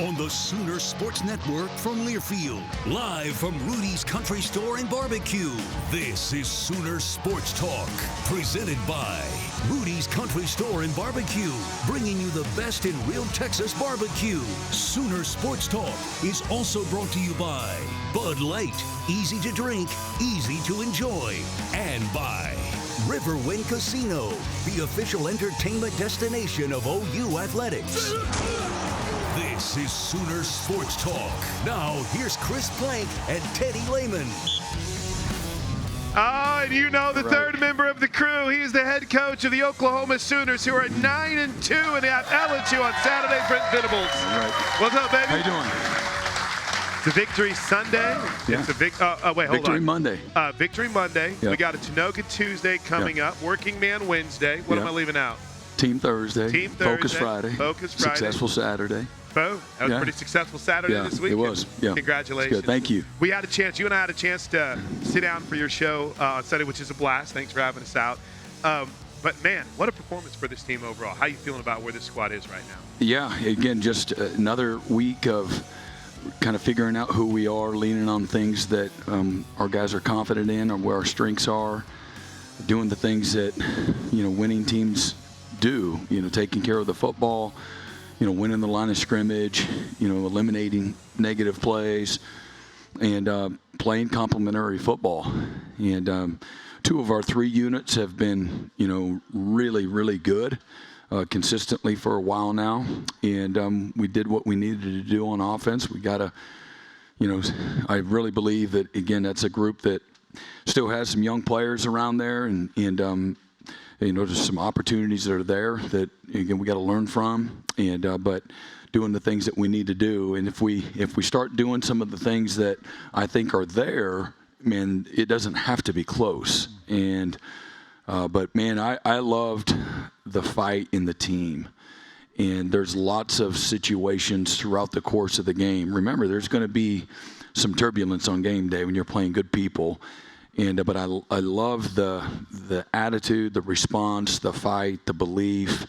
on the Sooner Sports Network from Learfield. Live from Rudy's Country Store and Barbecue. This is Sooner Sports Talk, presented by Rudy's Country Store and Barbecue, bringing you the best in real Texas barbecue. Sooner Sports Talk is also brought to you by Bud Light, easy to drink, easy to enjoy, and by Riverwind Casino, the official entertainment destination of OU Athletics. This is Sooner Sports Talk. Now, here's Chris Plank and Teddy Lehman. Oh, and you know the third member of the crew. He is the head coach of the Oklahoma Sooners, who are 9-2 and at LSU on Saturday. Brent Venables. Right. What's up, baby? How you doing? It's a Victory Sunday. Yeah. It's a hold Victory on. Monday. Victory Monday. Yeah. We got a Tanoga Tuesday coming up. Working Man Wednesday. What am I leaving out? Team Thursday. Team Thursday. Focus Friday. Focus Friday. Successful Saturday. Bo, that was a pretty successful Saturday this week. It was. Yeah. Congratulations. Good. Thank you. You and I had a chance to sit down for your show on Sunday, which is a blast. Thanks for having us out. But, man, what a performance for this team overall. How are you feeling about where this squad is right now? Yeah, again, just another week of kind of figuring out who we are, leaning on things that our guys are confident in, or where our strengths are, doing the things that, winning teams do, taking care of the football, winning the line of scrimmage, eliminating negative plays, and playing complementary football. And two of our three units have been, really, really good consistently for a while now. And we did what we needed to do on offense. We got to, I really believe that, again, that's a group that still has some young players around there, and there's some opportunities that are there that, again, we got to learn from, and but doing the things that we need to do. And if we start doing some of the things that I think are there, man, it doesn't have to be close. And but man, I loved the fight in the team. And there's lots of situations throughout the course of the game. Remember, there's going to be some turbulence on game day when you're playing good people. And but I love the attitude, the response, the fight, the belief,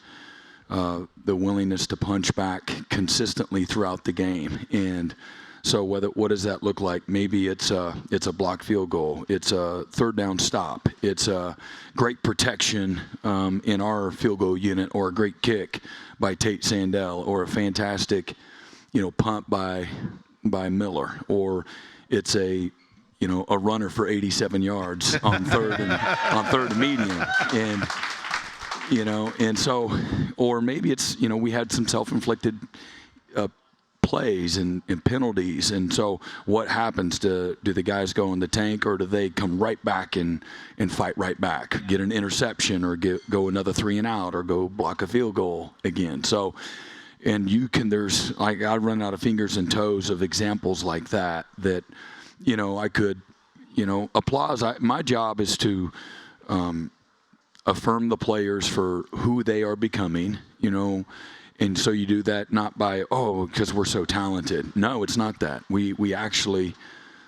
the willingness to punch back consistently throughout the game. And so what does that look like? Maybe it's a blocked field goal. It's a third down stop. It's a great protection in our field goal unit, or a great kick by Tate Sandell, or a fantastic, punt by Miller, or it's a runner for 87 yards on third and medium, and so, or maybe it's we had some self-inflicted plays and penalties, and so what happens? Do the guys go in the tank, or do they come right back and fight right back, get an interception, or go another 3 and out, or go block a field goal again? So, and there's I run out of fingers and toes of examples like that I could applause. My job is to affirm the players for who they are becoming, and so you do that not by, because we're so talented. No, it's not that. We actually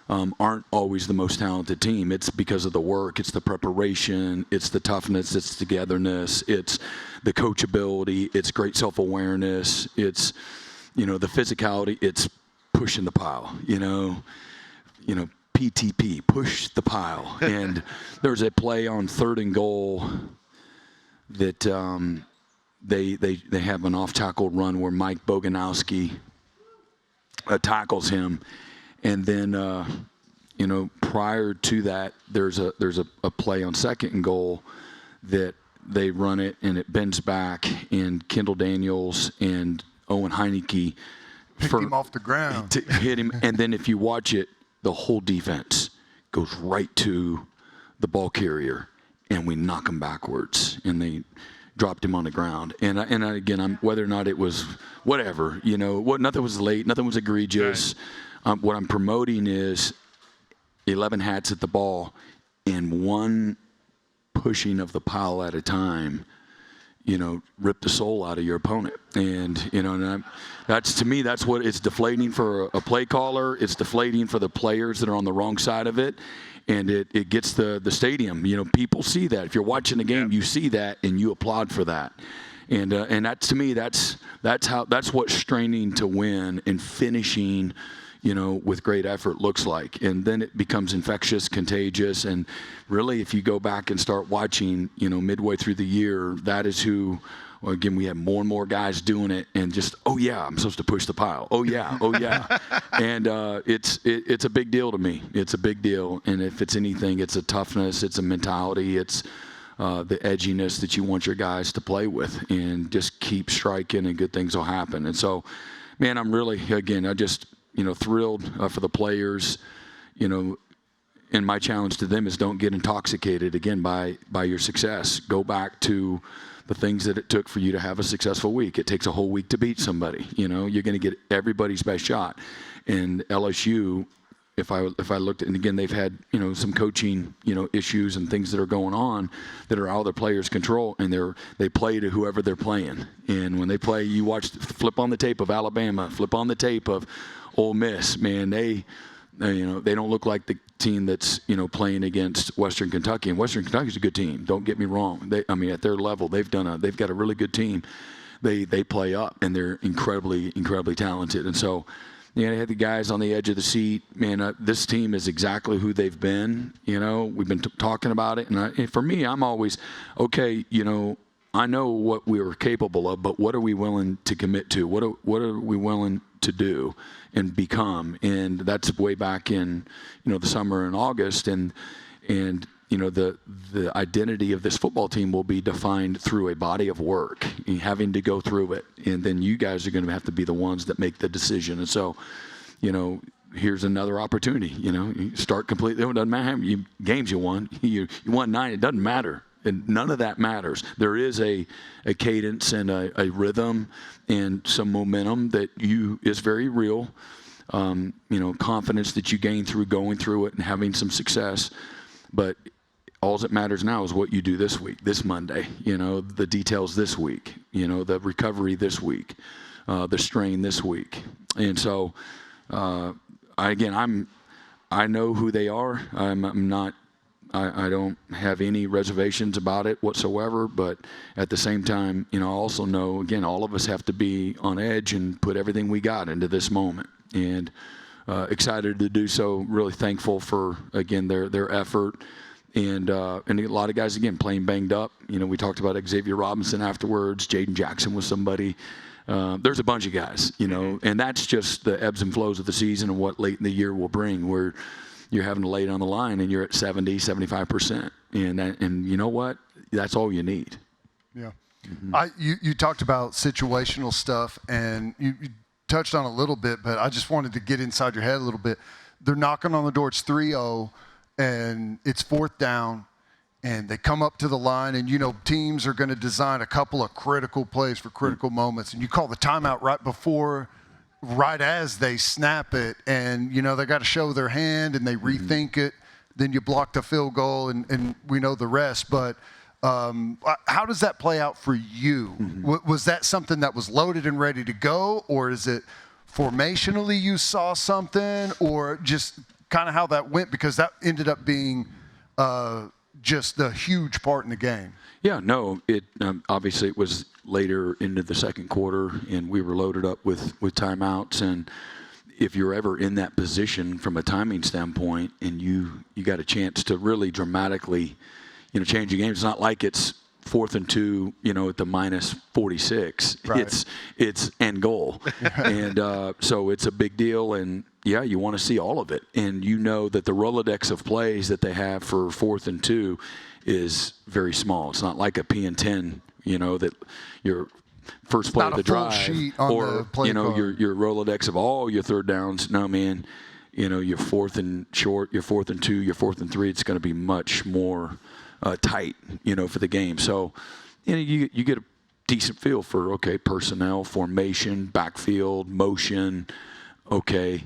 aren't always the most talented team. It's because of the work. It's the preparation. It's the toughness. It's togetherness. It's the coachability. It's great self-awareness. It's, the physicality. It's pushing the pile, PTP, push the pile. And there's a play on 3rd and goal that they have an off-tackle run where Mike Boganowski tackles him, and then prior to that, there's a play on 2nd and goal that they run it and it bends back, and Kendall Daniels and Owen Heineke picked him off the ground to hit him, and then if you watch it, the whole defense goes right to the ball carrier, and we knock him backwards, and they dropped him on the ground. And again, whether or not it was whatever, nothing was late, nothing was egregious. Right. What I'm promoting is 11 hats at the ball, and one pushing of the pile at a time, rip the soul out of your opponent. And, that's, to me, that's what it's deflating for a play caller. It's deflating for the players that are on the wrong side of it. And it gets the stadium. People see that. If you're watching the game, you see that, and you applaud for that. And that, to me, that's what straining to win and finishing, with great effort looks like. And then it becomes infectious, contagious. And really, if you go back and start watching, midway through the year, that is who, again, we have more and more guys doing it, and just, oh yeah, I'm supposed to push the pile. Oh yeah. And it's a big deal to me. It's a big deal. And if it's anything, it's a toughness, it's a mentality, it's the edginess that you want your guys to play with, and just keep striking and good things will happen. And so, man, I'm really, again, I just, thrilled for the players, and my challenge to them is don't get intoxicated, again, by your success. Go back to the things that it took for you to have a successful week. It takes a whole week to beat somebody. You're going to get everybody's best shot. And LSU, if I looked at, and again, they've had, some coaching, issues and things that are going on that are out of their players' control, and they play to whoever they're playing. And when they play, you flip on the tape of Alabama, flip on the tape of Ole Miss, man, they don't look like the team that's, playing against Western Kentucky. And Western Kentucky's a good team. Don't get me wrong. At their level, they've got a really good team. They play up, and they're incredibly, incredibly talented. And so, they had the guys on the edge of the seat. Man, this team is exactly who they've been. We've been talking about it. And for me, I'm always, okay, I know what we were capable of, but what are we willing to commit to? What are we willing to do and become? And that's way back in, the summer in August. And the identity of this football team will be defined through a body of work, and having to go through it. And then you guys are going to have to be the ones that make the decision. And so, here's another opportunity. You start completely. It doesn't matter how many games you won. You won 9. It doesn't matter. And none of that matters. There is a cadence and a rhythm and some momentum that is very real. Confidence that you gain through going through it and having some success. But all that matters now is what you do this week, this Monday. The details this week. The recovery this week, the strain this week. And so, I know who they are. I'm not. I don't have any reservations about it whatsoever, but at the same time, I also know, again, all of us have to be on edge and put everything we got into this moment. And excited to do so, really thankful for, again, their effort. And a lot of guys, again, playing banged up. We talked about Xavier Robinson afterwards. Jaden Jackson was somebody. There's a bunch of guys, and that's just the ebbs and flows of the season and what late in the year will bring, where you're having to lay it on the line and you're at 70, 75%. And you know what? That's all you need. Yeah. Mm-hmm. You talked about situational stuff, and you touched on a little bit, but I just wanted to get inside your head a little bit. They're knocking on the door. It's 3-0, and it's 4th down, and they come up to the line, and, teams are going to design a couple of critical plays for critical moments, and you call the timeout right as they snap it, and they got to show their hand, and they rethink it. Then you block the field goal, and we know the rest. But how does that play out for you? Mm-hmm. Was that something that was loaded and ready to go, or is it formationally you saw something, or just kind of how that went? Because that ended up being just a huge part in the game. Yeah, no, it obviously it was later into the second quarter, and we were loaded up with timeouts. And if you're ever in that position from a timing standpoint, and you got a chance to really dramatically, change the game, it's not like it's 4th and 2, at the minus 46. Right. It's end goal, and so it's a big deal. And yeah, you want to see all of it, and that the Rolodex of plays that they have for 4th and 2 is very small. It's not like a P&10, that your first play of the drive, or your Rolodex of all your 3rd downs. No, man, your 4th and short, your 4th and 2, your 4th and 3. It's going to be much more tight, for the game. So, you get a decent feel for personnel, formation, backfield, motion. Okay,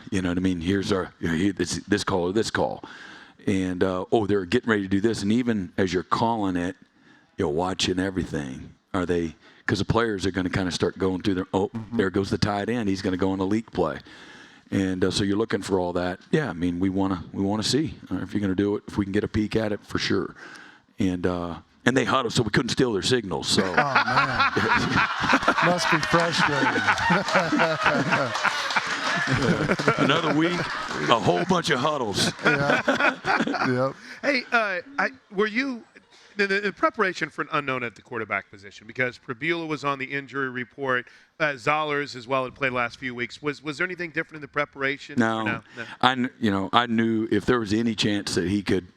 you know what I mean. Here's this call or this call. And, they're getting ready to do this. And even as you're calling it, you're watching everything. Are they – because the players are going to kind of start going through their – there goes the tight end. He's going to go on a leak play. And so you're looking for all that. Yeah, I mean, we want to see if you're going to do it, if we can get a peek at it, for sure. And And they huddled, so we couldn't steal their signals. So. Oh, man. Must be frustrating. Another week, a whole bunch of huddles. Yep. Hey, were you in preparation for an unknown at the quarterback position? Because Prabula was on the injury report. Zollers as well had played the last few weeks. Was there anything different in the preparation? No. I knew if there was any chance that he could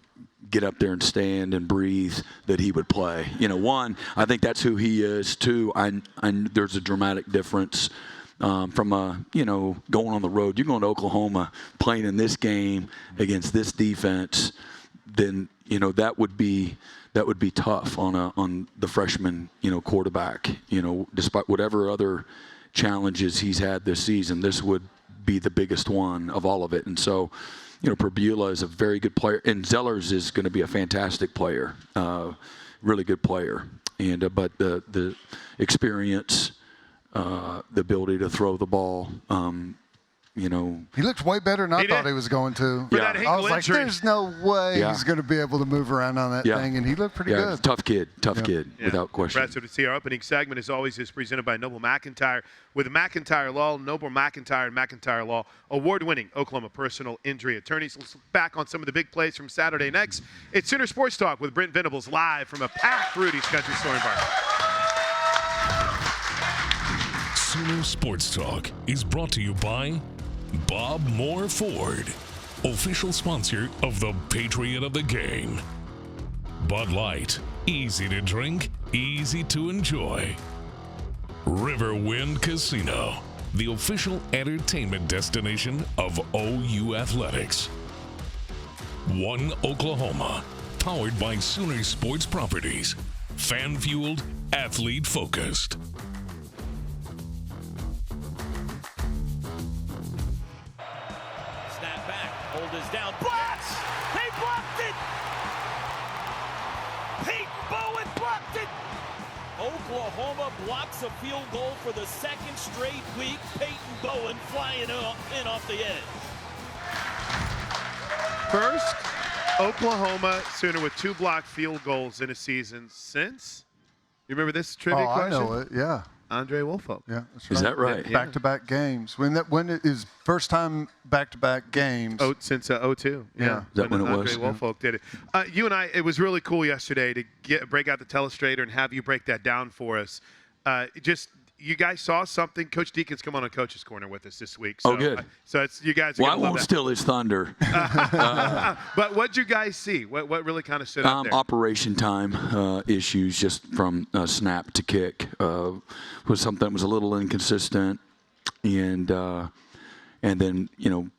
get up there and stand and breathe, that he would play. One, I think that's who he is. Two, there's a dramatic difference from going on the road. You're going to Oklahoma, playing in this game against this defense. Then that would be tough on the freshman quarterback. Despite whatever other challenges he's had this season, this would be the biggest one of all of it. And so, Prabula is a very good player, and Zellers is going to be a fantastic player, really good player. And but the experience, the ability to throw the ball. He looked way better than I thought he was going to. Yeah. I was like, there's no way he's going to be able to move around on that thing, and he looked pretty good. Tough kid, without question. Impressive to see. Our opening segment, as always, is presented by Noble McIntyre. With McIntyre Law, Noble McIntyre and McIntyre Law, award-winning Oklahoma personal injury attorneys. Let's look back on some of the big plays from Saturday next. It's Sooner Sports Talk with Brent Venables, live from a packed Rudy's Country Store in Barber. Sooner Sports Talk is brought to you by Bob Moore Ford, official sponsor of the Patriot of the Game. Bud Light, easy to drink, easy to enjoy. Riverwind Casino, the official entertainment destination of OU Athletics. One Oklahoma, powered by Sooner Sports Properties, fan-fueled, athlete-focused. Is down. Blocks! He blocked it! Peyton Bowen blocked it! Oklahoma blocks a field goal for the second straight week. Peyton Bowen flying in off the edge. First, Oklahoma Sooner with 2 blocked field goals in a season since. You remember this trivia question? I know it, yeah. Andre Woolfolk. Yeah, that's right. Is that right? Back-to-back games. When it is first time back-to-back games. Since 02. Yeah. Is that when it Andre was? Woolfolk did it. You and I, it was really cool yesterday to break out the telestrator and have you break that down for us. You guys saw something. Coach Deacon's come on a Coach's Corner with us this week. So, good. So it's you guys. Well, I won't steal his thunder. But what'd you guys see? What really kind of stood out there? Operation time issues just from snap to kick was something that was a little inconsistent, and then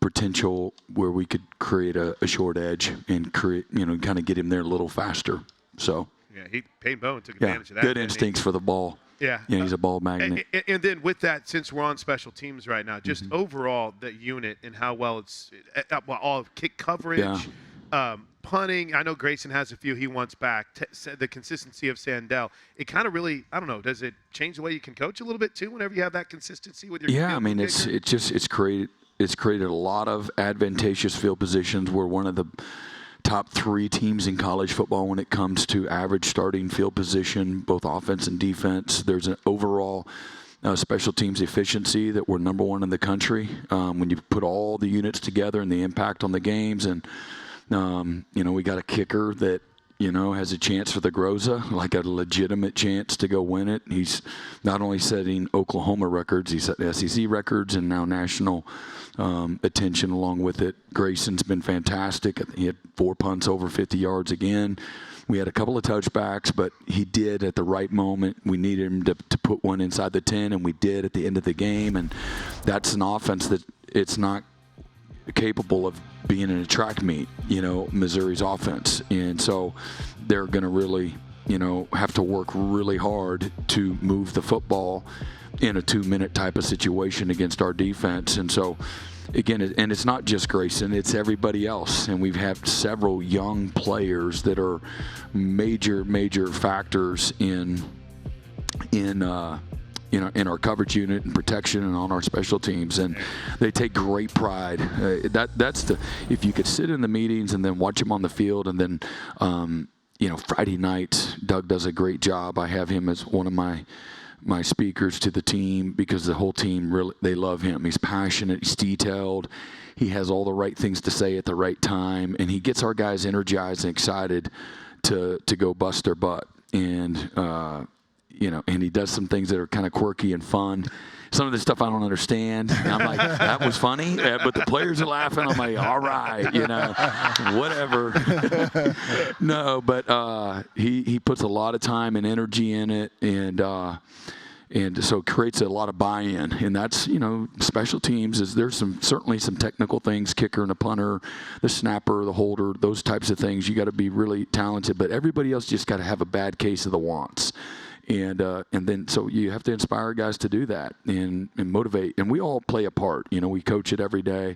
potential where we could create a short edge and create kind of get him there a little faster. So Peyton Bowen took advantage of that. Good instincts for the ball. Yeah, he's a ball magnet. And then with that, since we're on special teams right now, just overall the unit and how well it's all kick coverage, punting. I know Grayson has a few he wants back. The consistency of Sandell. It kind of really, I don't know. Does it change the way you can coach a little bit too whenever you have that consistency with your? Yeah, I mean it's created a lot of advantageous field positions. We're one of the top 3 teams in college football when it comes to average starting field position, both offense and defense. There's an overall special teams efficiency that we're number 1 in the country when you put all the units together and the impact on the games. And we got a kicker that has a chance for the Groza, like a legitimate chance to go win it. He's not only setting Oklahoma records, he's set SEC records and now national attention along with it. Grayson's been fantastic. He had 4 punts over 50 yards again. We had a couple of touchbacks, but he did at the right moment. We needed him to put one inside the 10, and we did at the end of the game. And that's an offense that it's not capable of being in a track meet, Missouri's offense. And so they're going to really, have to work really hard to move the football in a 2-minute type of situation against our defense. And so, again, and it's not just Grayson, it's everybody else. And we've had several young players that are major factors in our coverage unit and protection and on our special teams, and they take great pride. That's if you could sit in the meetings and then watch them on the field, and then Friday nights, Doug does a great job. I have him as one of my speakers to the team because the whole team really, they love him. He's passionate, he's detailed, he has all the right things to say at the right time, and he gets our guys energized and excited to go bust their butt. And and he does some things that are kind of quirky and fun. Some of the stuff I don't understand. And I'm like, that was funny, but the players are laughing. I'm like, all right, whatever. No, but he puts a lot of time and energy in it, and so it creates a lot of buy-in. And that's, special teams there's certainly some technical things, kicker and a punter, the snapper, the holder, those types of things. You got to be really talented, but everybody else just got to have a bad case of the wants. And then so you have to inspire guys to do that and motivate. And we all play a part. We coach it every day.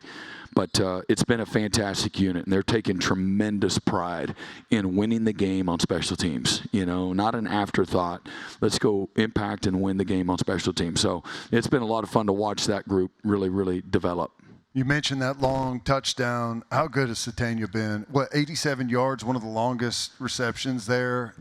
But it's been a fantastic unit, and they're taking tremendous pride in winning the game on special teams. Not an afterthought. Let's go impact and win the game on special teams. So it's been a lot of fun to watch that group really, really develop. You mentioned that long touchdown. How good has Sategna been? 87 yards, one of the longest receptions there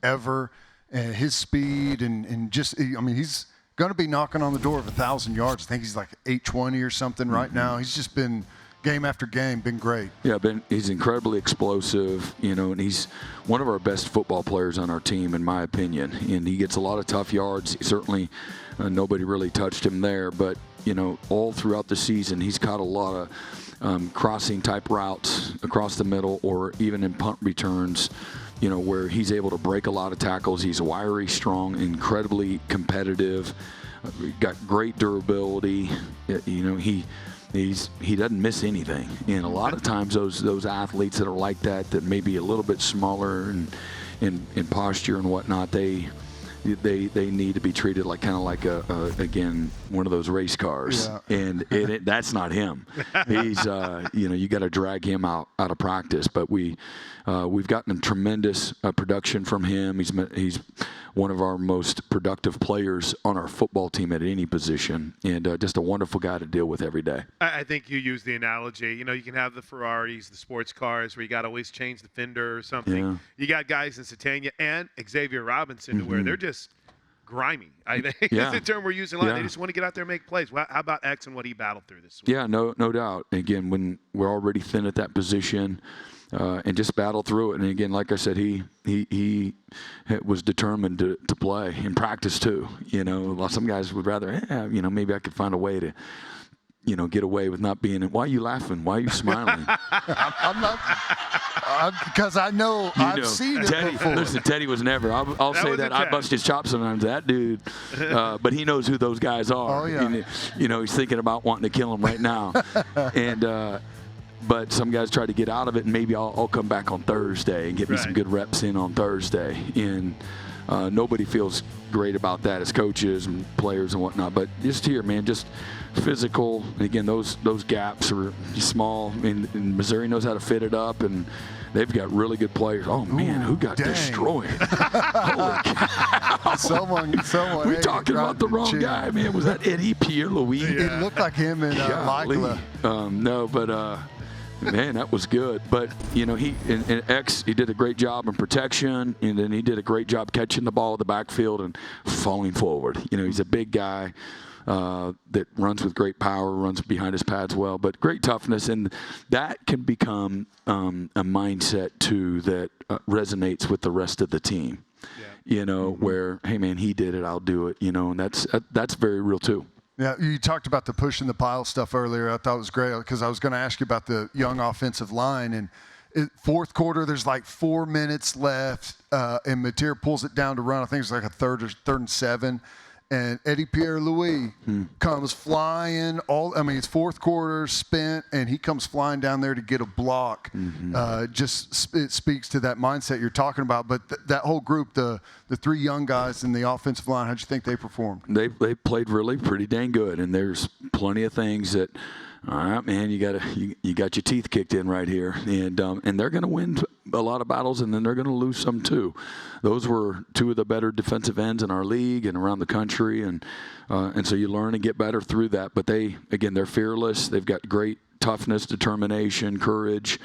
ever. And his speed and just, he's going to be knocking on the door of 1,000 yards. I think he's like 820 or something right now. He's just been, game after game, been great. Yeah, he's incredibly explosive, and he's one of our best football players on our team, in my opinion. And he gets a lot of tough yards. Certainly, nobody really touched him there. But, all throughout the season, he's caught a lot of crossing-type routes across the middle or even in punt returns, where he's able to break a lot of tackles. He's wiry, strong, incredibly competitive, got great durability. He doesn't miss anything. And a lot of times those athletes that are like that may be a little bit smaller and in posture and whatnot, they need to be treated like again, one of those race cars. Yeah. And that's not him. He's you got to drag him out of practice. But we've gotten tremendous production from him. He's one of our most productive players on our football team at any position, and just a wonderful guy to deal with every day. I think you use the analogy. You can have the Ferraris, the sports cars, where you got to always change the fender or something. Yeah. You got guys in Sategna and Xavier Robinson where they're just grimy. I think it's the term we're using a lot. Yeah. They just want to get out there and make plays. Well, how about X and what he battled through this week? Yeah, no doubt. Again, when we're already thin at that position, and just battle through it. And again, like I said, he was determined to play in practice too. Some guys would rather, maybe I could find a way to, get away with not being. Why are you laughing? Why are you smiling? I'm not. Because I know I've seen it before. Listen, Teddy was never. I'll say that. I bust his chops sometimes. That dude, but he knows who those guys are. Oh yeah. He's thinking about wanting to kill him right now, and. But some guys try to get out of it, and maybe I'll come back on Thursday and get me some good reps in on Thursday. And nobody feels great about that as coaches and players and whatnot. But just here, man, just physical. And again, those gaps are small. And Missouri knows how to fit it up, and they've got really good players. Oh, man, who got destroyed? Holy cow. Someone. We're talking about the wrong guy, man. Was that Eddie Pierre-Louis? Yeah. It looked like him and Michaela. No, but man, that was good. But, he did a great job in protection, and then he did a great job catching the ball in the backfield and falling forward. He's a big guy that runs with great power, runs behind his pads well, but great toughness. And that can become a mindset, too, that resonates with the rest of the team. Yeah. Where, hey, man, he did it, I'll do it, and that's very real, too. Yeah, you talked about the push in the pile stuff earlier. I thought it was great because I was going to ask you about the young offensive line. And fourth quarter, there's like 4 minutes left, and Mateer pulls it down to run. I think it's like a third and 7. And Eddie Pierre-Louis comes flying. It's fourth quarter, spent, and he comes flying down there to get a block. It speaks to that mindset you're talking about. But that whole group, the three young guys in the offensive line, how'd you think they performed? They played really pretty dang good, and there's plenty of things that, all right, man, you got your teeth kicked in right here, and they're going to win a lot of battles, and then they're going to lose some too. Those were two of the better defensive ends in our league and around the country, and so you learn and get better through that. But they're fearless. They've got great toughness, determination, courage.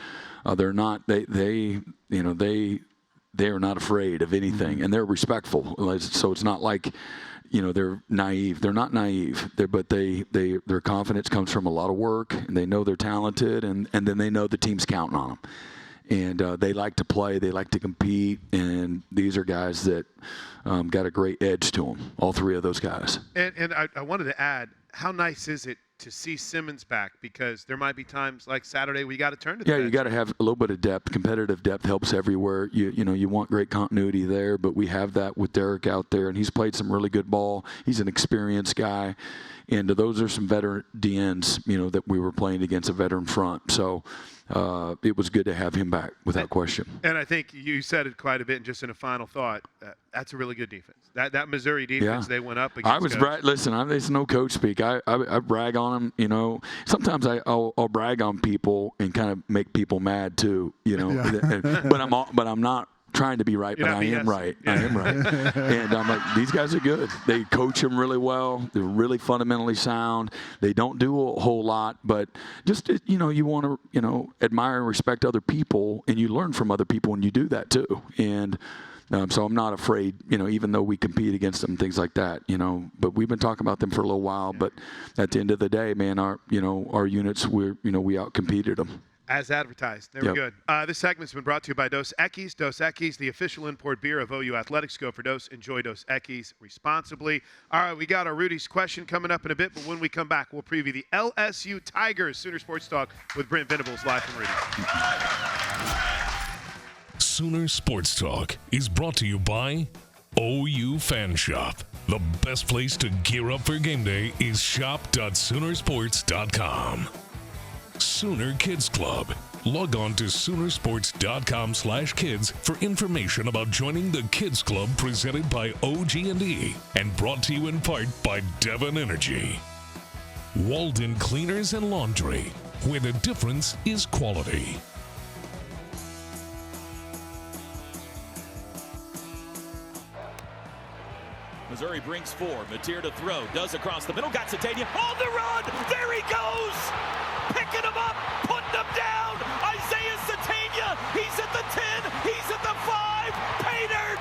They're not they they're not afraid of anything, and they're respectful. So it's not like, they're naive. They're not naive. Their confidence comes from a lot of work, and they know they're talented, and then they know the team's counting on them. And they like to play. They like to compete. And these are guys that got a great edge to them, all three of those guys. And I wanted to add, how nice is it to see Simmons back? Because there might be times like Saturday we got to turn to the bench. You got to have a little bit of depth. Competitive depth helps everywhere. You want great continuity there, but we have that with Derek out there, and he's played some really good ball. He's an experienced guy. And those are some veteran DNs, that we were playing against a veteran front. So it was good to have him back, without question. And I think you said it quite a bit, and just in a final thought, that's a really good defense. That Missouri defense, they went up against. Listen, there's no coach speak. I brag on them. Sometimes I'll brag on people and kind of make people mad too. But I'm not trying to be right, but I am right. Yeah. I am right. And I'm like, these guys are good. They coach them really well. They're really fundamentally sound. They don't do a whole lot, but just, you want to, admire and respect other people, and you learn from other people when you do that too. And so I'm not afraid, even though we compete against them, things like that, but we've been talking about them for a little while, but at the end of the day, man, our units, we out-competed them. As advertised. They were good. This segment's been brought to you by Dos Equis. Dos Equis, the official import beer of OU Athletics. Go for Dos. Enjoy Dos Equis responsibly. All right, we got our Rudy's question coming up in a bit, but when we come back, we'll preview the LSU Tigers. Sooner Sports Talk with Brent Venables live from Rudy's. Sooner Sports Talk is brought to you by OU Fan Shop. The best place to gear up for game day is shop.soonersports.com. Sooner Kids Club. Log on to Soonersports.com/kids for information about joining the Kids Club presented by OG&E and brought to you in part by Devon Energy. Walden Cleaners and Laundry, where the difference is quality. Missouri brings 4. Mateer to throw. Does across the middle. Got Satania on the run. There he goes. Picking him up. Putting him down. Isaiah Satania. He's at the 10. He's at the 5. Painter.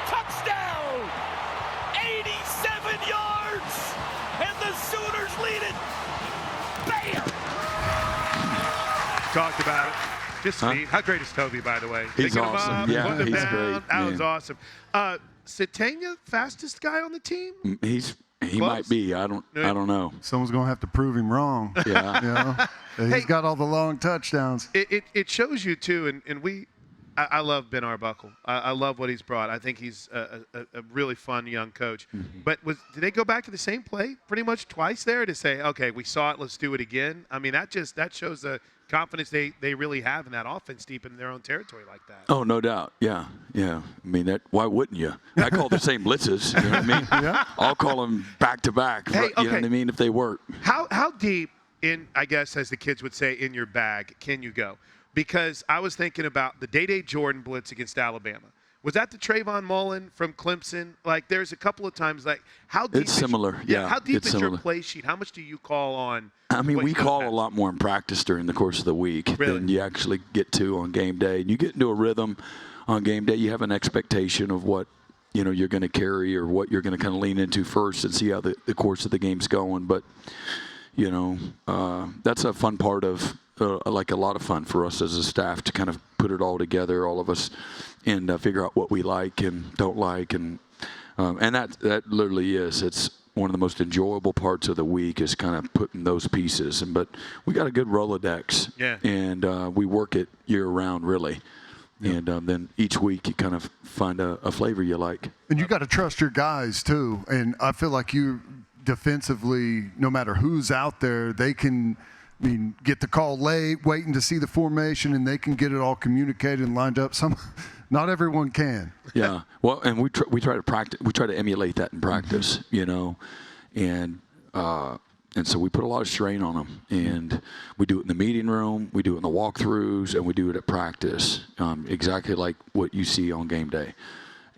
Touchdown. 87 yards. And the Sooners lead it. Bam. Talked about it. Just neat. How great is Toby, by the way? He's awesome. Yeah, he's great. That was awesome. Satania, fastest guy on the team? He might be. I don't know. Someone's going to have to prove him wrong. Yeah. He's got all the long touchdowns. It shows you too, and I love Ben Arbuckle. I love what he's brought. I think he's a really fun young coach. Mm-hmm. But did they go back to the same play pretty much twice there to say, okay, we saw it, let's do it again? I mean, that shows the confidence they really have in that offense deep in their own territory like that. Oh, no doubt. Yeah. I mean, why wouldn't you? I call the same blitzes. You know what I mean? Yeah. I'll call them back to back. Hey, you know what I mean? If they work. How deep in, I guess, as the kids would say, in your bag can you go? Because I was thinking about the Day Jordan blitz against Alabama. Was that the Trayvon Mullen from Clemson? Like, there's a couple of times, like, how deep? It's similar. Yeah. How deep is your play sheet? How much do you call on? I mean, we call a lot more in practice during the course of the week than you actually get to on game day. And you get into a rhythm on game day. You have an expectation of what you're going to carry or what you're going to kind of lean into first and see how the course of the game's going. But that's a fun part of like a lot of fun for us as a staff to kind of put it all together, all of us, and figure out what we like and don't like, and that literally is. It's one of the most enjoyable parts of the week is kind of putting those pieces. But we got a good Rolodex, and we work it year round, really. And then each week you kind of find a flavor you like. And you got to trust your guys too. And I feel like you defensively, no matter who's out there, they can. Get the call late, waiting to see the formation, and they can get it all communicated and lined up. Not everyone can. Yeah. Well, and we try to practice. We try to emulate that in practice, and so we put a lot of strain on them, and we do it in the meeting room, we do it in the walkthroughs, and we do it at practice, exactly like what you see on game day.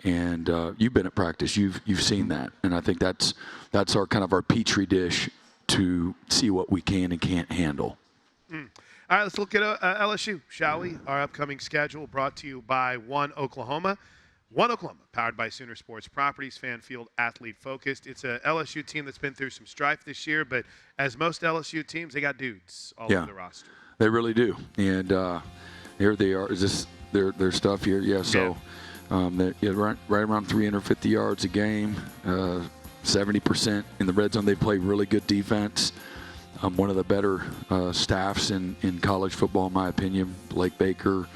And you've been at practice, you've seen that, and I think that's our kind of our petri dish to see what we can and can't handle. All right, let's look at LSU, shall we? Our upcoming schedule brought to you by One Oklahoma. One Oklahoma, powered by Sooner Sports Properties, fan field, athlete focused. It's a LSU team that's been through some strife this year, but as most LSU teams, they got dudes all over the roster. They really do. And here they are. Is this their stuff here? Yeah, so they're right around 350 yards a game, 70% in the red zone. They play really good defense. One of the better staffs in college football, in my opinion. Blake Baker,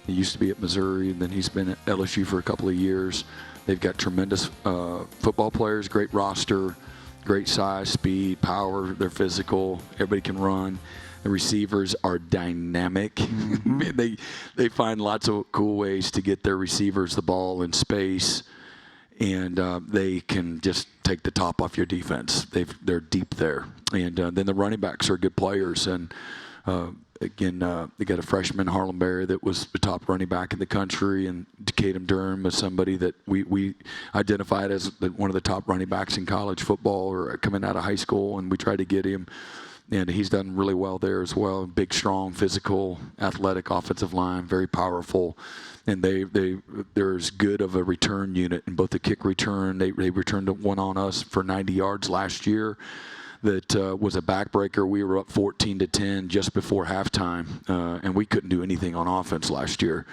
he used to be at Missouri, and then he's been at LSU for a couple of years. They've got tremendous football players, great roster, great size, speed, power. They're physical. Everybody can run. The receivers are dynamic. Mm-hmm. They find lots of cool ways to get their receivers the ball in space, and they can just take the top off your defense. They're deep there. And then the running backs are good players. And, again, they got a freshman, Harlem Berry, that was the top running back in the country. And Decatur Durham is somebody that we identified as one of the top running backs in college football or coming out of high school, and we tried to get him. And he's done really well there as well. Big, strong, physical, athletic offensive line, very powerful. And they're as good of a return unit in both the kick return. They returned one on us for 90 yards last year. That was a backbreaker. We were up 14-10 just before halftime, and we couldn't do anything on offense last year.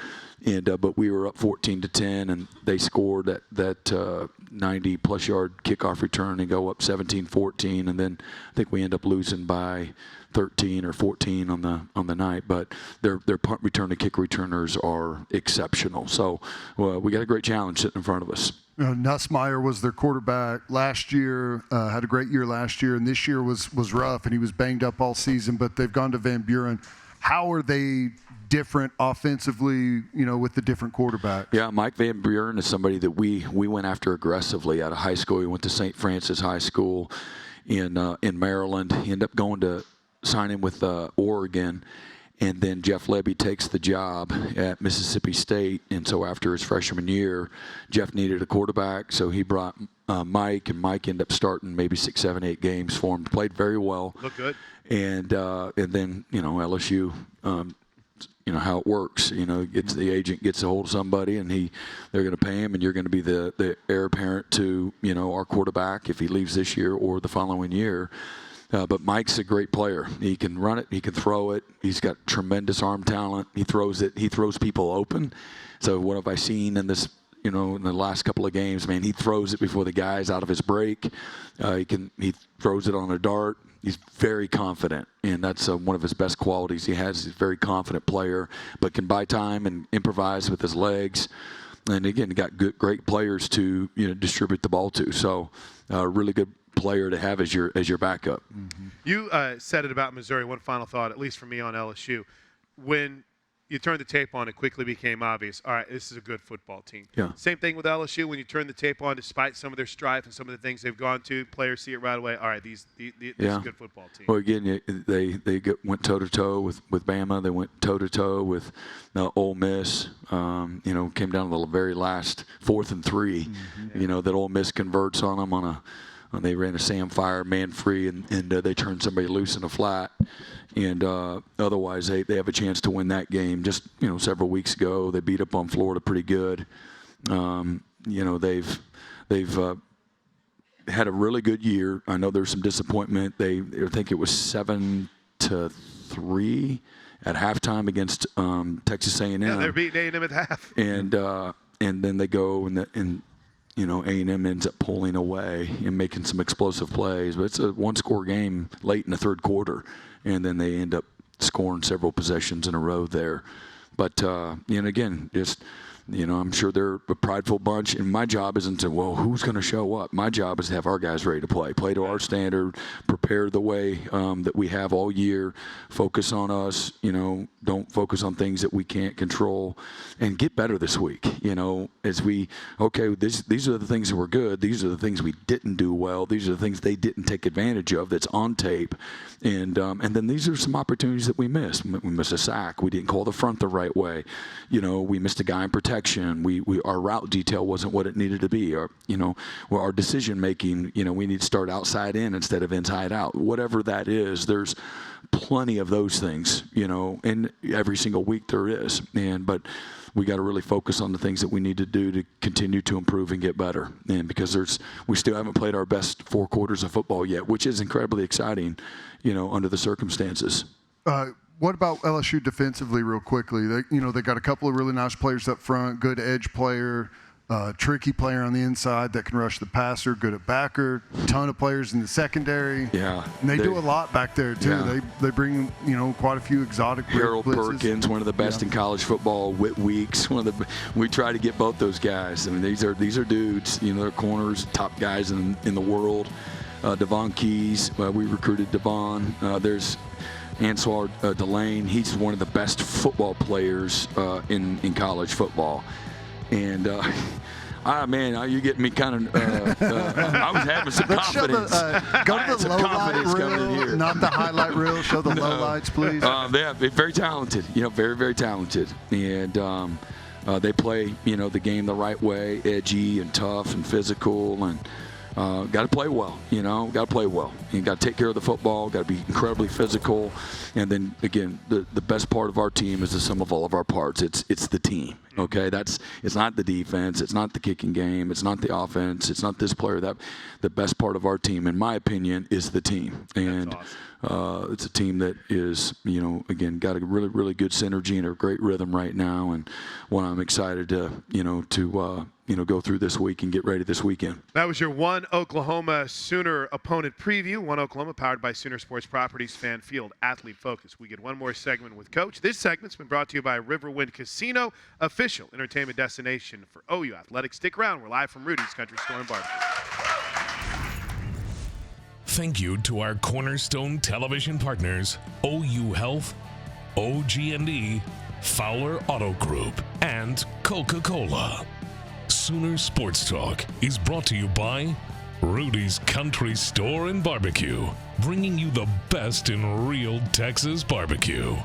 And but we were up 14-10, and they scored that 90-plus yard kickoff return and go up 17-14, and then I think we end up losing by 13 or 14 on the night. But their punt return and kick returners are exceptional. So we got a great challenge sitting in front of us. Nussmeier was their quarterback last year, had a great year last year, and this year was rough, and he was banged up all season, but they've gone to Van Buren. How are they different offensively, with the different quarterback? Yeah, Mike Van Buren is somebody that we went after aggressively out of high school. He went to St. Francis High School in Maryland. He ended up going to sign him with Oregon. And then Jeff Lebby takes the job at Mississippi State. And so after his freshman year, Jeff needed a quarterback. So he brought Mike, and Mike ended up starting maybe 6, 7, 8 games for him. Played very well. Looked good. And then, LSU, how it works. The agent gets a hold of somebody, and they're going to pay him, and you're going to be the heir apparent to, our quarterback if he leaves this year or the following year. But Mike's a great player. He can run it. He can throw it. He's got tremendous arm talent. He throws it. He throws people open. So what have I seen in this, in the last couple of games? Man, he throws it before the guy's out of his break. He throws it on a dart. He's very confident, and that's one of his best qualities. He's a very confident player, but can buy time and improvise with his legs. And again, got great players to distribute the ball to. So, really good player to have as your backup. Mm-hmm. You said it about Missouri. One final thought, at least for me on LSU, when you turned the tape on, it quickly became obvious. All right, this is a good football team. Yeah. Same thing with LSU. When you turn the tape on, despite some of their strife and some of the things they've gone to, players see it right away. All right, this is a good football team. Well, again, they went toe-to-toe with Bama. They went toe-to-toe with Ole Miss. Came down to the very last 4th and 3. Mm-hmm. That Ole Miss converts on them they ran a Sam Fire man free, and they turned somebody loose in a flat. And otherwise, they have a chance to win that game. Just several weeks ago, they beat up on Florida pretty good. They've had a really good year. I know there's some disappointment. I think it was 7-3 at halftime against Texas A&M. Yeah, they're beating A&M at half. And then they go and A&M ends up pulling away and making some explosive plays. But it's a one-score game late in the third quarter, and then they end up scoring several possessions in a row there. But, again, just I'm sure they're a prideful bunch, and my job isn't to, who's going to show up? My job is to have our guys ready to play to our standard, prepare the way that we have all year, focus on us, don't focus on things that we can't control, and get better this week, as these are the things that were good, these are the things we didn't do well, these are the things they didn't take advantage of that's on tape, and then these are some opportunities that we missed. We missed a sack. We didn't call the front the right way. We missed a guy in protection. Our route detail wasn't what it needed to be. Our decision making, we need to start outside in instead of inside out. Whatever that is, there's plenty of those things, and every single week there is. But we got to really focus on the things that we need to do to continue to improve and get better. And because we still haven't played our best 4 quarters of football yet, which is incredibly exciting, under the circumstances. What about LSU defensively, real quickly? They got a couple of really nice players up front, good edge player, tricky player on the inside that can rush the passer, good at backer, ton of players in the secondary. Yeah. And they do a lot back there, too. Yeah. They bring, quite a few exotic Harold blitzes. Perkins, one of the best in college football. Whit Weeks, we try to get both those guys. I mean, these are dudes, they're corners, top guys in the world. Devon Keys, we recruited Devon. There's Answar Delane. He's one of the best football players in college football. And, you get me kind of. I was having some confidence. Go to the low light reel, not the highlight reel. Show the low lights, please. Yeah, very talented. Very, very talented. And they play, the game the right way, edgy and tough and physical, and got to play well. Got to play well. You got to take care of the football. Got to be incredibly physical. And then again, the best part of our team is the sum of all of our parts. It's the team. Okay, it's not the defense, it's not the kicking game, it's not the offense, it's not this player. The best part of our team, in my opinion, is the team. And awesome. It's a team that is, again, got a really, really good synergy and a great rhythm right now. And one I'm excited to, go through this week and get ready this weekend. That was your One Oklahoma Sooner opponent preview. One Oklahoma, powered by Sooner Sports Properties, Fan Field, Athlete Focus. We get one more segment with Coach. This segment's been brought to you by Riverwind Casino, official entertainment destination for OU Athletics. Stick around. We're live from Rudy's Country Store and Barbecue. Thank you to our cornerstone television partners, OU Health, OG&E, Fowler Auto Group, and Coca-Cola. Sooner Sports Talk is brought to you by Rudy's Country Store and Barbecue, bringing you the best in real Texas barbecue.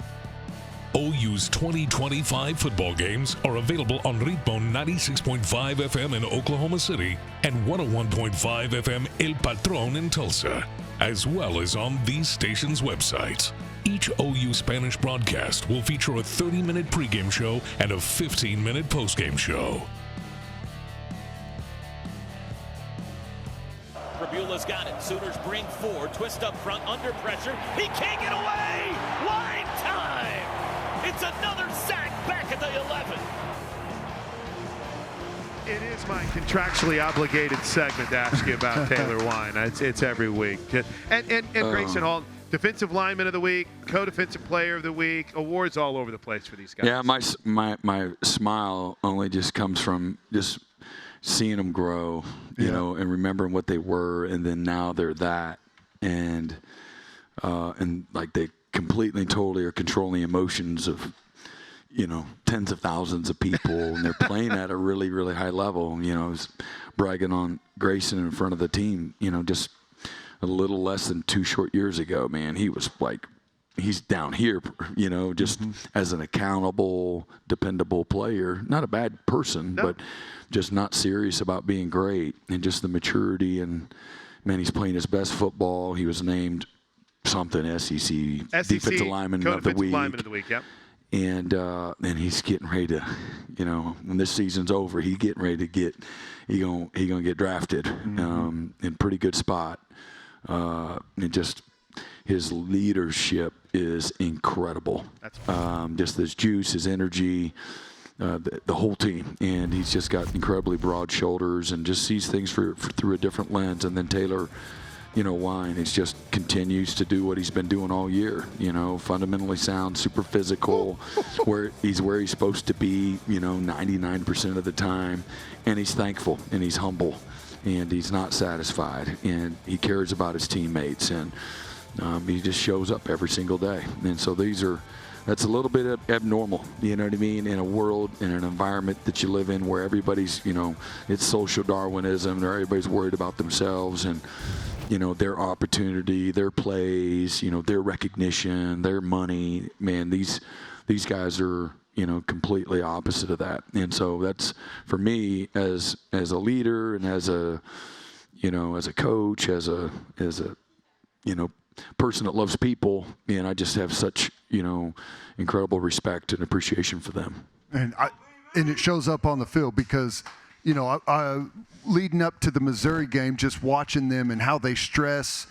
OU's 2025 football games are available on Ritmo 96.5 FM in Oklahoma City and 101.5 FM El Patron in Tulsa, as well as on these stations' websites. Each OU Spanish broadcast will feature a 30-minute pregame show and a 15-minute postgame show. Rabula's got it. Sooners bring 4. Twist up front, under pressure. He can't get away. Line time. It's another sack back at the 11. It is my contractually obligated segment to ask you about Taylor Wine. It's every week. And Grayson Hall, Defensive Lineman of the Week, Co-Defensive Player of the Week, awards all over the place for these guys. Yeah, my smile only just comes from just seeing them grow, you know, and remembering what they were, and then now they're that, and like they completely and totally are controlling emotions of, tens of thousands of people, and they're playing at a really, really high level. I was bragging on Grayson in front of the team, just a little less than 2 short years ago, man. He was like, he's down here, just as an accountable, dependable player. Not a bad person, but just not serious about being great, and just the maturity. And, man, he's playing his best football. He was named something, SEC Defensive Lineman of the Week. Lineman of the Week, yep. And he's getting ready to, when this season's over, he's getting ready to get, he gonna get drafted in pretty good spot. And just his leadership is incredible. Just his juice, his energy, the whole team. And he's just got incredibly broad shoulders and just sees things through a different lens. And then Taylor, Wine is just continues to do what he's been doing all year. Fundamentally sound, super physical, where he's supposed to be, 99% of the time. And he's thankful and he's humble and he's not satisfied, and he cares about his teammates, and he just shows up every single day. And so that's a little bit abnormal, you know what I mean, in a world, in an environment that you live in where everybody's, it's social Darwinism, or everybody's worried about themselves and, their opportunity, their plays, their recognition, their money. Man, these guys are, completely opposite of that. And so that's, for me, as a leader and as a, as a coach, as a person that loves people, and I just have such, incredible respect and appreciation for them. And it shows up on the field because, I leading up to the Missouri game, just watching them and how they stress,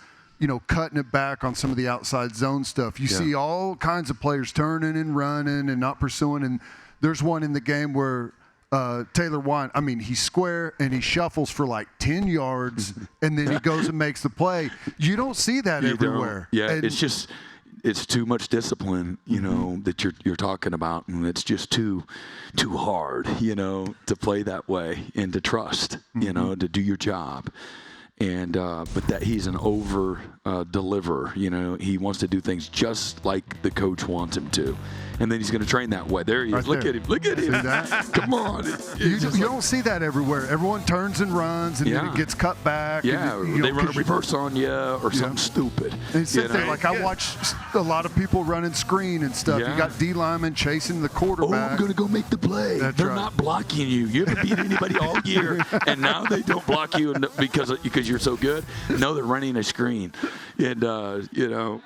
cutting it back on some of the outside zone stuff. You see all kinds of players turning and running and not pursuing. And there's one in the game where Taylor Wine, he's square and he shuffles for like 10 yards and then he goes and makes the play. You don't see that everywhere. Yeah, and it's too much discipline, that you're talking about, and it's just too hard, to play that way and to trust, to do your job. And but that he's an over deliverer. He wants to do things just like the coach wants him to, and then he's going to train that way. There he is. Look at him. Look at him. Come on. You don't see that everywhere. Everyone turns and runs, and then it gets cut back. Yeah, and, they run a reverse on you or something stupid. And sit there like I watch a lot of people running screen and stuff. You got D linemen chasing the quarterback. I'm going to go make the play. They're not blocking you. You haven't beat anybody all year, and now they don't block you because you're so good. No, they're running a screen, and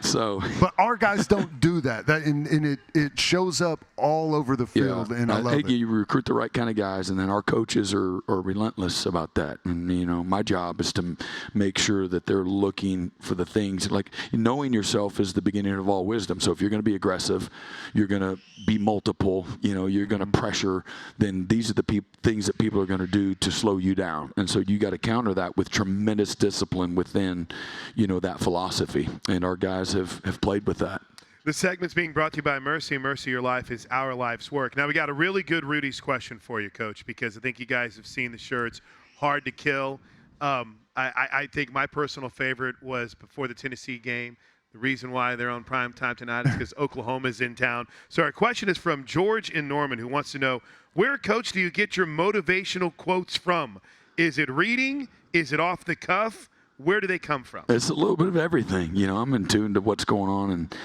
so. But our guys don't do that. And it shows up all over the field, and I love it. You recruit the right kind of guys, and then our coaches are relentless about that. And my job is to make sure that they're looking for the things, like knowing yourself is the beginning of all wisdom. So if you're going to be aggressive, you're going to be multiple. You're going to pressure. Then these are the things that people are going to do to slow you down. And so you got to counter that with tremendous discipline within, that philosophy. And our guys have played with that. The segment's being brought to you by Mercy. Mercy, your life is our life's work. Now, we got a really good Rudy's question for you, Coach, because I think you guys have seen the shirts, Hard to Kill. I think my personal favorite was before the Tennessee game. The reason why they're on prime time tonight is because Oklahoma's in town. So our question is from George in Norman, who wants to know, where, Coach, do you get your motivational quotes from? Is it reading? Is it off the cuff? Where do they come from? It's a little bit of everything. I'm in tune to what's going on, and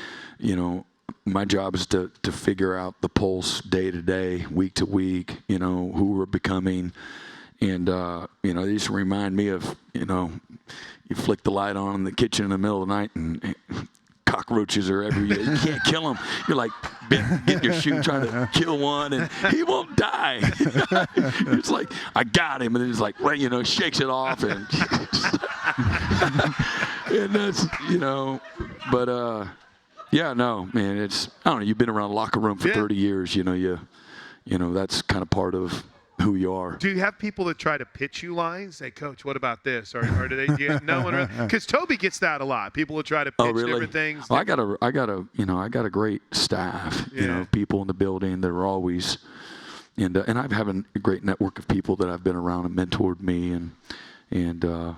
my job is to figure out the pulse day to day, week to week, who we're becoming. And, they just remind me of, you flick the light on in the kitchen in the middle of the night and cockroaches are everywhere. You can't kill them. You're like getting your shoe trying to kill one, and he won't die. It's like, I got him. And then it's like, shakes it off. And, and that's, but, yeah, no, man, I don't know, you've been around the locker room for 30 years, that's kind of part of who you are. Do you have people that try to pitch you lines? Say, Coach, what about this? Or do they? Do you no one? Because Toby gets that a lot. People will try to pitch different things. Well, I got a great staff. People in the building that are always, and I have a great network of people that have been around and mentored me, and I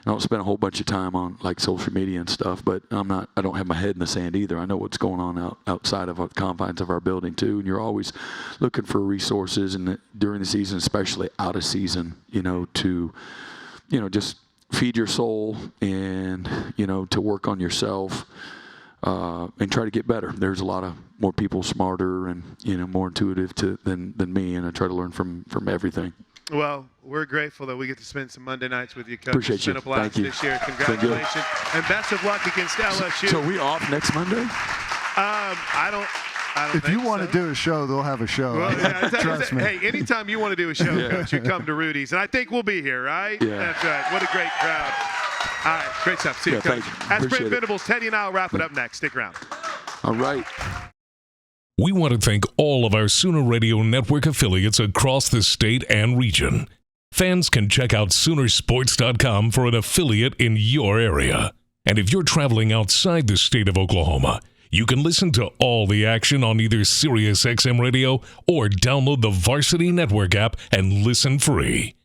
don't spend a whole bunch of time on like social media and stuff, but I don't have my head in the sand either. I know what's going on outside of the confines of our building too. And you're always looking for resources, and during the season, especially out of season, to, just feed your soul and, to work on yourself, and try to get better. There's a lot of more people smarter and, more intuitive than me. And I try to learn from everything. Well, we're grateful that we get to spend some Monday nights with you, Coach. Appreciate it's been you. a blast Thank you. this year. Congratulations. And best of luck against LSU. So are we off next Monday? I don't if you want to do a show, they'll have a show. Well, Trust me. Hey, anytime you want to do a show, Coach, you come to Rudy's. And I think we'll be here, right? Yeah. That's right. What a great crowd. All right, great stuff. See you, Coach. Thank you. That's Brent Appreciate it. Venables. Teddy and I will wrap it up next. Stick around. All right. We want to thank all of our Sooner Radio Network affiliates across the state and region. Fans can check out Soonersports.com for an affiliate in your area. And if you're traveling outside the state of Oklahoma, you can listen to all the action on either SiriusXM Radio or download the Varsity Network app and listen free.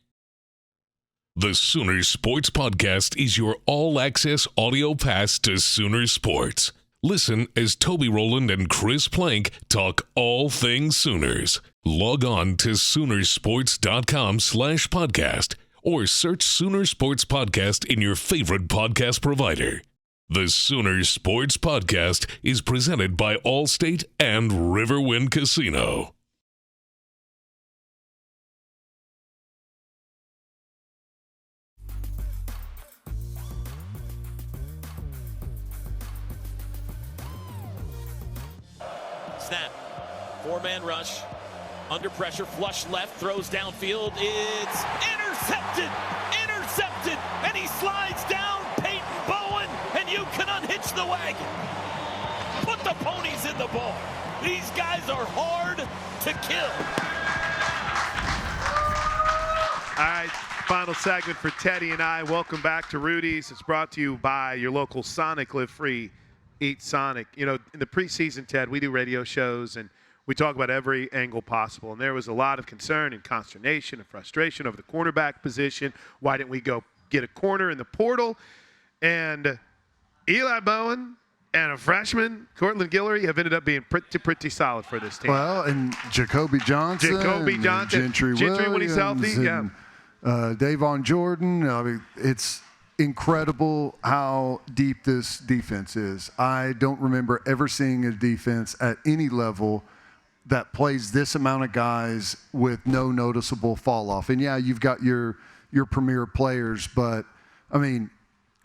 The Sooner Sports Podcast is your all-access audio pass to Sooner Sports. Listen as Toby Rowland and Chris Plank talk all things Sooners. Log on to Soonersports.com/podcast or search Sooner Sports Podcast in your favorite podcast provider. The Sooner Sports Podcast is presented by Allstate and Riverwind Casino. Snap. 4-man rush. Under pressure, flush left, throws downfield. It's intercepted! Intercepted! And he slides down Peyton Bowen, and you can unhitch the wagon. Put the ponies in the bar. These guys are hard to kill. All right, final segment for Teddy and I. Welcome back to Rudy's. It's brought to you by your local Sonic. Live free, eat Sonic. You know, in the preseason, Ted, we do radio shows, and we talk about every angle possible. And there was a lot of concern and consternation and frustration over the cornerback position. Why didn't we go get a corner in the portal? And Eli Bowen and a freshman, Cortland Guillory, have ended up being pretty solid for this team. Well, and Jacoby Johnson. Gentry when he's healthy. And, Davon Jordan. I mean, it's incredible how deep this defense is. I don't remember ever seeing a defense at any level that plays this amount of guys with no noticeable fall off. And yeah, you've got your premier players, but I mean,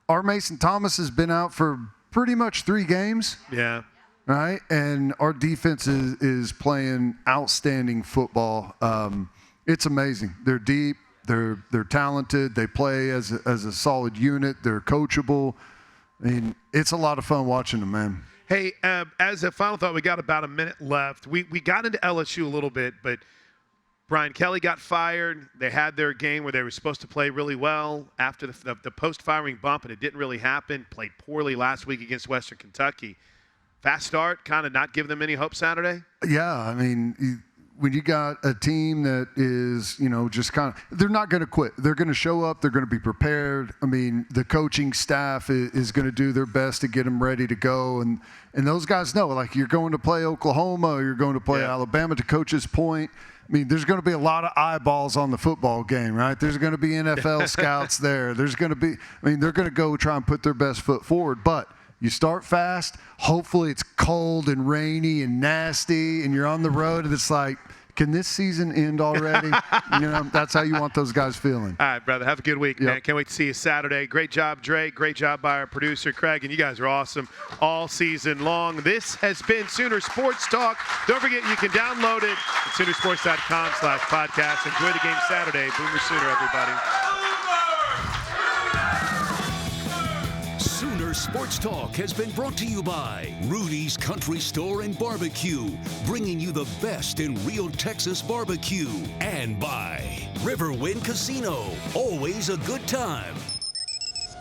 our Mason Thomas has been out for pretty much 3 games. Yeah. Right? And our defense is playing outstanding football. It's amazing. They're deep. They're talented. They play as a solid unit. They're coachable. I mean, it's a lot of fun watching them, man. Hey, as a final thought, we got about a minute left. We got into LSU a little bit, but Brian Kelly got fired. They had their game where they were supposed to play really well after the post-firing bump, and it didn't really happen. Played poorly last week against Western Kentucky. Fast start, kind of not give them any hope Saturday? Yeah, I mean, when you got a team that is, just kind of – they're not going to quit. They're going to show up. They're going to be prepared. I mean, the coaching staff is going to do their best to get them ready to go. And those guys know, like, you're going to play Oklahoma or you're going to play Alabama, to Coach's point. I mean, there's going to be a lot of eyeballs on the football game, right? There's going to be NFL scouts there. There's going to be – I mean, they're going to go try and put their best foot forward. But you start fast. Hopefully it's cold and rainy and nasty, and you're on the road, and it's like, can this season end already? That's how you want those guys feeling. All right, brother. Have a good week, man. Can't wait to see you Saturday. Great job, Dre. Great job by our producer, Craig. And you guys are awesome all season long. This has been Sooner Sports Talk. Don't forget, you can download it at Soonersports.com/podcast. Enjoy the game Saturday. Boomer Sooner, everybody. Sooner Sports Talk has been brought to you by Rudy's Country Store and Barbecue, bringing you the best in real Texas barbecue, and by Riverwind Casino, always a good time.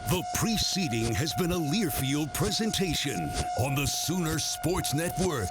The preceding has been a Learfield presentation on the Sooner Sports Network.